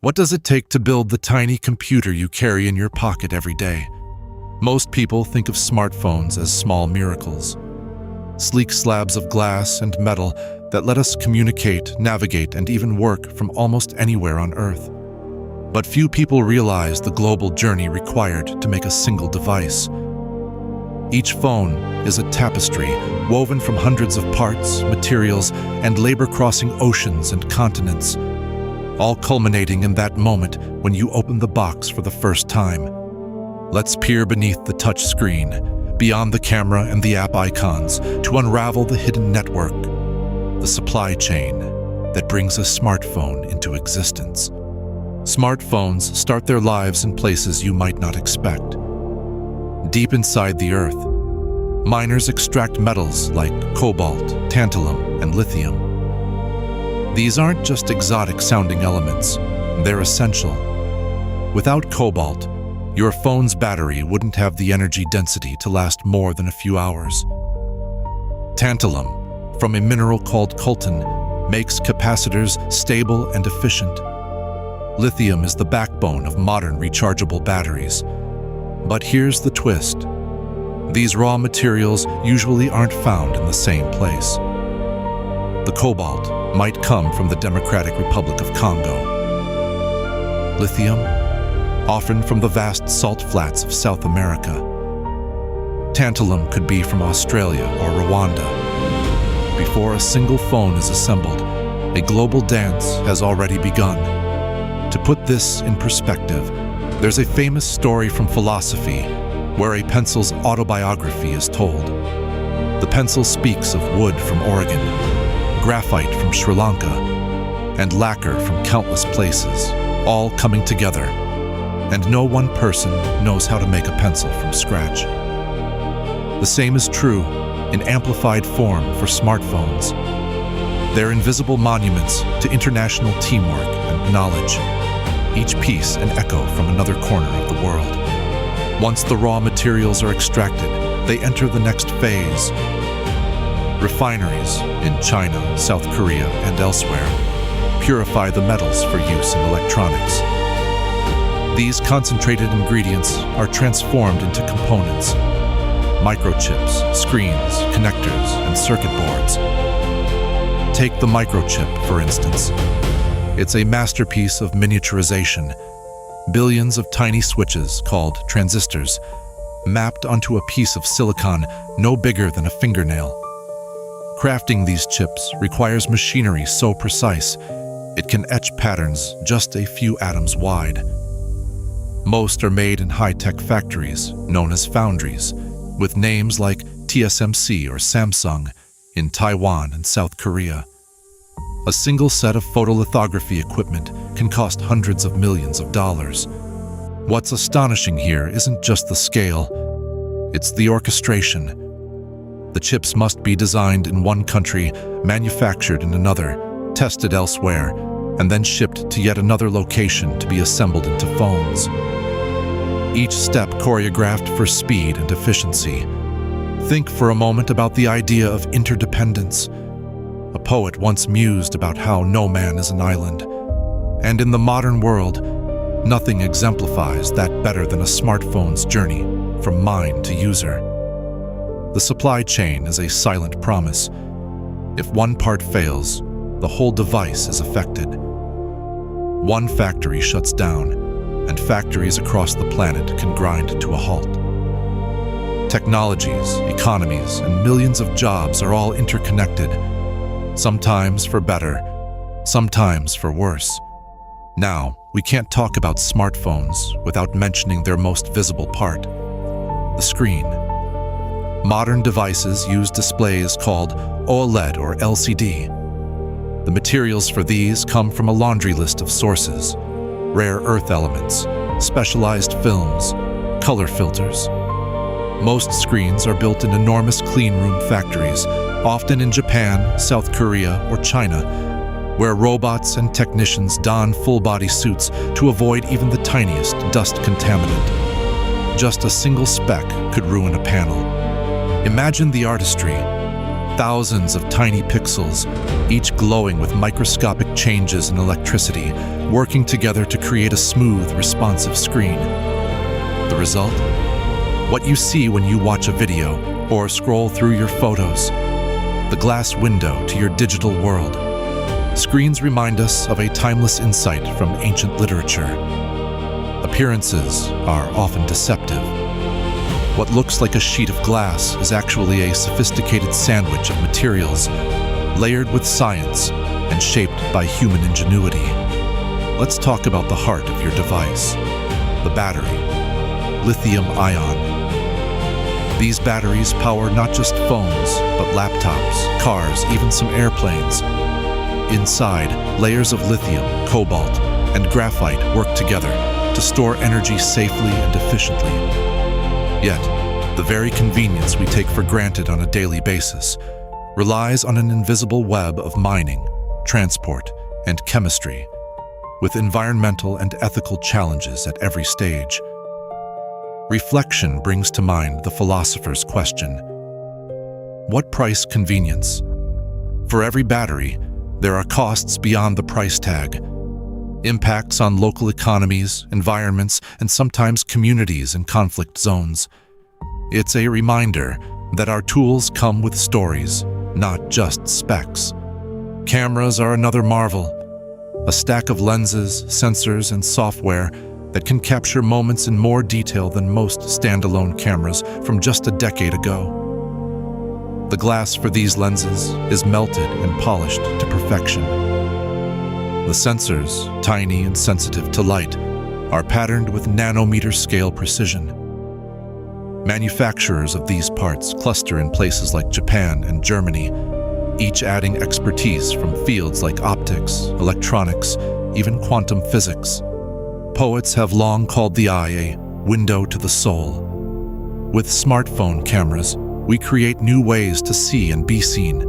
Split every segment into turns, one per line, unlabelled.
What does it take to build the tiny computer you carry in your pocket every day? Most people think of smartphones as small miracles. Sleek slabs of glass and metal that let us communicate, navigate, and even work from almost anywhere on Earth. But few people realize the global journey required to make a single device. Each phone is a tapestry woven from hundreds of parts, materials, and labor crossing oceans and continents, all culminating in that moment when you open the box for the first time. Let's peer beneath the touch screen, beyond the camera and the app icons, to unravel the hidden network, the supply chain that brings a smartphone into existence. Smartphones start their lives in places you might not expect. Deep inside the Earth, miners extract metals like cobalt, tantalum, and lithium. These aren't just exotic-sounding elements, they're essential. Without cobalt, your phone's battery wouldn't have the energy density to last more than a few hours. Tantalum, from a mineral called coltan, makes capacitors stable and efficient. Lithium is the backbone of modern rechargeable batteries. But here's the twist. These raw materials usually aren't found in the same place. The cobalt might come from the Democratic Republic of Congo. Lithium, often from the vast salt flats of South America. Tantalum could be from Australia or Rwanda. Before a single phone is assembled, a global dance has already begun. To put this in perspective, there's a famous story from philosophy where a pencil's autobiography is told. The pencil speaks of wood from Oregon, graphite from Sri Lanka, and lacquer from countless places, all coming together, and no one person knows how to make a pencil from scratch. The same is true in amplified form for smartphones. They're invisible monuments to international teamwork and knowledge, each piece an echo from another corner of the world. Once the raw materials are extracted, they enter the next phase. Refineries in China, South Korea, and elsewhere purify the metals for use in electronics. These concentrated ingredients are transformed into components: microchips, screens, connectors, and circuit boards. Take the microchip, for instance. It's a masterpiece of miniaturization. Billions of tiny switches, called transistors, mapped onto a piece of silicon no bigger than a fingernail. Crafting these chips requires machinery so precise, it can etch patterns just a few atoms wide. Most are made in high-tech factories, known as foundries, with names like TSMC or Samsung in Taiwan and South Korea. A single set of photolithography equipment can cost hundreds of millions of dollars. What's astonishing here isn't just the scale, it's the orchestration. The chips must be designed in one country, manufactured in another, tested elsewhere, and then shipped to yet another location to be assembled into phones. Each step choreographed for speed and efficiency. Think for a moment about the idea of interdependence. A poet once mused about how no man is an island. And in the modern world, nothing exemplifies that better than a smartphone's journey from mind to user. The supply chain is a silent promise. If one part fails, the whole device is affected. One factory shuts down, and factories across the planet can grind to a halt. Technologies, economies, and millions of jobs are all interconnected, sometimes for better, sometimes for worse. Now, we can't talk about smartphones without mentioning their most visible part, the screen. Modern devices use displays called OLED or LCD. The materials for these come from a laundry list of sources: rare earth elements, specialized films, color filters. Most screens are built in enormous cleanroom factories, often in Japan, South Korea, or China, where robots and technicians don full-body suits to avoid even the tiniest dust contaminant. Just a single speck could ruin a panel. Imagine the artistry. Thousands of tiny pixels, each glowing with microscopic changes in electricity, working together to create a smooth, responsive screen. The result? What you see when you watch a video or scroll through your photos. The glass window to your digital world. Screens remind us of a timeless insight from ancient literature. Appearances are often deceptive. What looks like a sheet of glass is actually a sophisticated sandwich of materials, layered with science and shaped by human ingenuity. Let's talk about the heart of your device, the battery, lithium-ion. These batteries power not just phones, but laptops, cars, even some airplanes. Inside, layers of lithium, cobalt, and graphite work together to store energy safely and efficiently. Yet, the very convenience we take for granted on a daily basis relies on an invisible web of mining, transport, and chemistry, with environmental and ethical challenges at every stage. Reflection brings to mind the philosopher's question: what price convenience? For every battery, there are costs beyond the price tag. Impacts on local economies, environments, and sometimes communities in conflict zones. It's a reminder that our tools come with stories, not just specs. Cameras are another marvel, a stack of lenses, sensors, and software that can capture moments in more detail than most standalone cameras from just a decade ago. The glass for these lenses is melted and polished to perfection. The sensors, tiny and sensitive to light, are patterned with nanometer-scale precision. Manufacturers of these parts cluster in places like Japan and Germany, each adding expertise from fields like optics, electronics, even quantum physics. Poets have long called the eye a window to the soul. With smartphone cameras, we create new ways to see and be seen,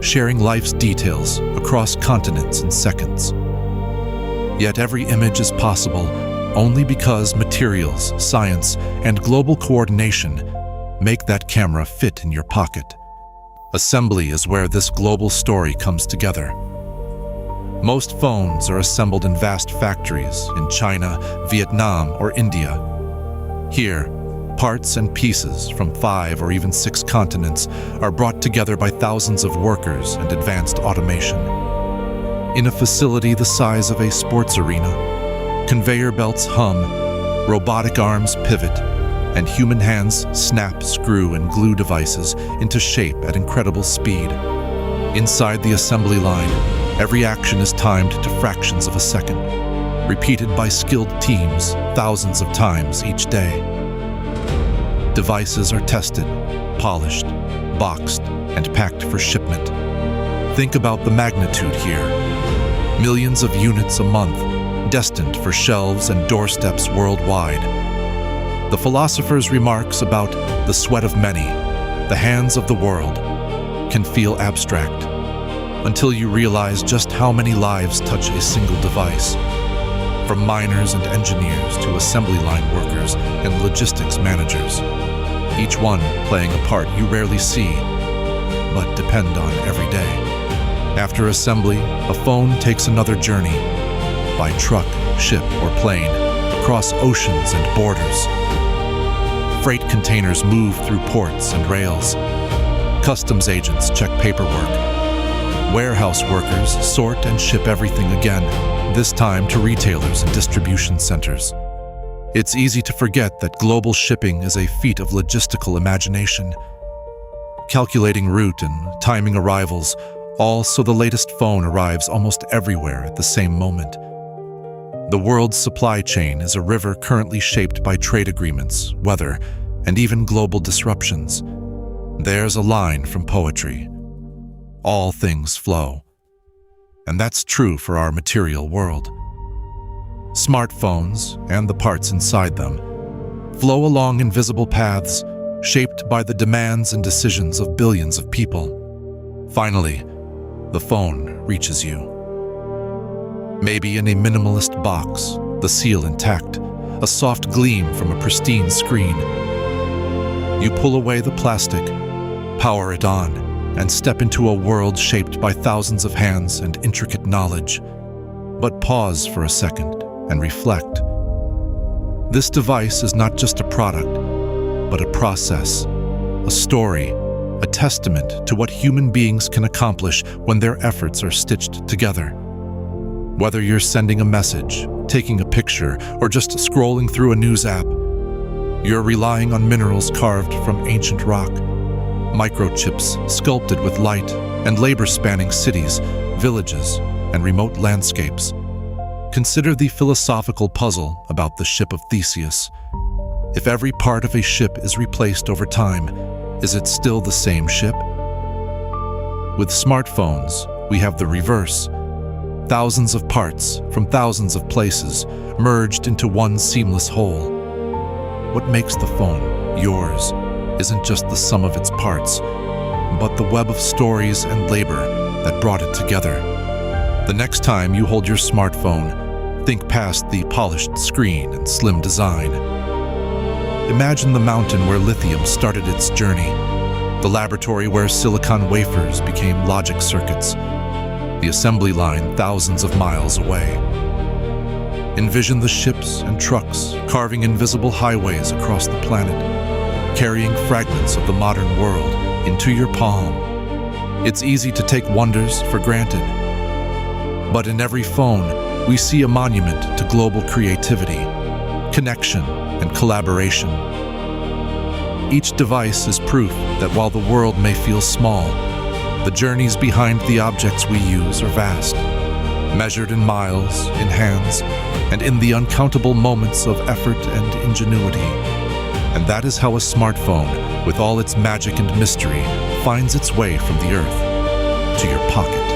sharing life's details across continents in seconds. Yet every image is possible only because materials, science, and global coordination make that camera fit in your pocket. Assembly is where this global story comes together. Most phones are assembled in vast factories in China, Vietnam, or India. Here, parts and pieces from 5 or even 6 continents are brought together by thousands of workers and advanced automation. In a facility the size of a sports arena, conveyor belts hum, robotic arms pivot, and human hands snap, screw, and glue devices into shape at incredible speed. Inside the assembly line, every action is timed to fractions of a second, repeated by skilled teams thousands of times each day. Devices are tested, polished, boxed, and packed for shipment. Think about the magnitude here. Millions of units a month, destined for shelves and doorsteps worldwide. The philosopher's remarks about the sweat of many, the hands of the world, can feel abstract until you realize just how many lives touch a single device. From miners and engineers to assembly line workers and logistics managers, each one playing a part you rarely see, but depend on every day. After assembly, a phone takes another journey, by truck, ship, or plane, across oceans and borders. Freight containers move through ports and rails. Customs agents check paperwork. Warehouse workers sort and ship everything again, this time to retailers and distribution centers. It's easy to forget that global shipping is a feat of logistical imagination. Calculating route and timing arrivals, all so the latest phone arrives almost everywhere at the same moment. The world's supply chain is a river currently shaped by trade agreements, weather, and even global disruptions. There's a line from poetry: all things flow. And that's true for our material world. Smartphones, and the parts inside them, flow along invisible paths shaped by the demands and decisions of billions of people. Finally, the phone reaches you. Maybe in a minimalist box, the seal intact, a soft gleam from a pristine screen. You pull away the plastic, power it on, and step into a world shaped by thousands of hands and intricate knowledge. But pause for a second and reflect. This device is not just a product, but a process, a story, a testament to what human beings can accomplish when their efforts are stitched together. Whether you're sending a message, taking a picture, or just scrolling through a news app, you're relying on minerals carved from ancient rock, microchips sculpted with light, and labor spanning cities, villages, and remote landscapes. Consider the philosophical puzzle about the ship of Theseus. If every part of a ship is replaced over time, is it still the same ship? With smartphones, we have the reverse. Thousands of parts from thousands of places merged into one seamless whole. What makes the phone yours isn't just the sum of its parts, but the web of stories and labor that brought it together. The next time you hold your smartphone, think past the polished screen and slim design. Imagine the mountain where lithium started its journey, the laboratory where silicon wafers became logic circuits, the assembly line thousands of miles away. Envision the ships and trucks carving invisible highways across the planet, carrying fragments of the modern world into your palm. It's easy to take wonders for granted, but in every phone, we see a monument to global creativity, connection, and collaboration. Each device is proof that while the world may feel small, the journeys behind the objects we use are vast, measured in miles, in hands, and in the uncountable moments of effort and ingenuity. And that is how a smartphone, with all its magic and mystery, finds its way from the earth to your pocket.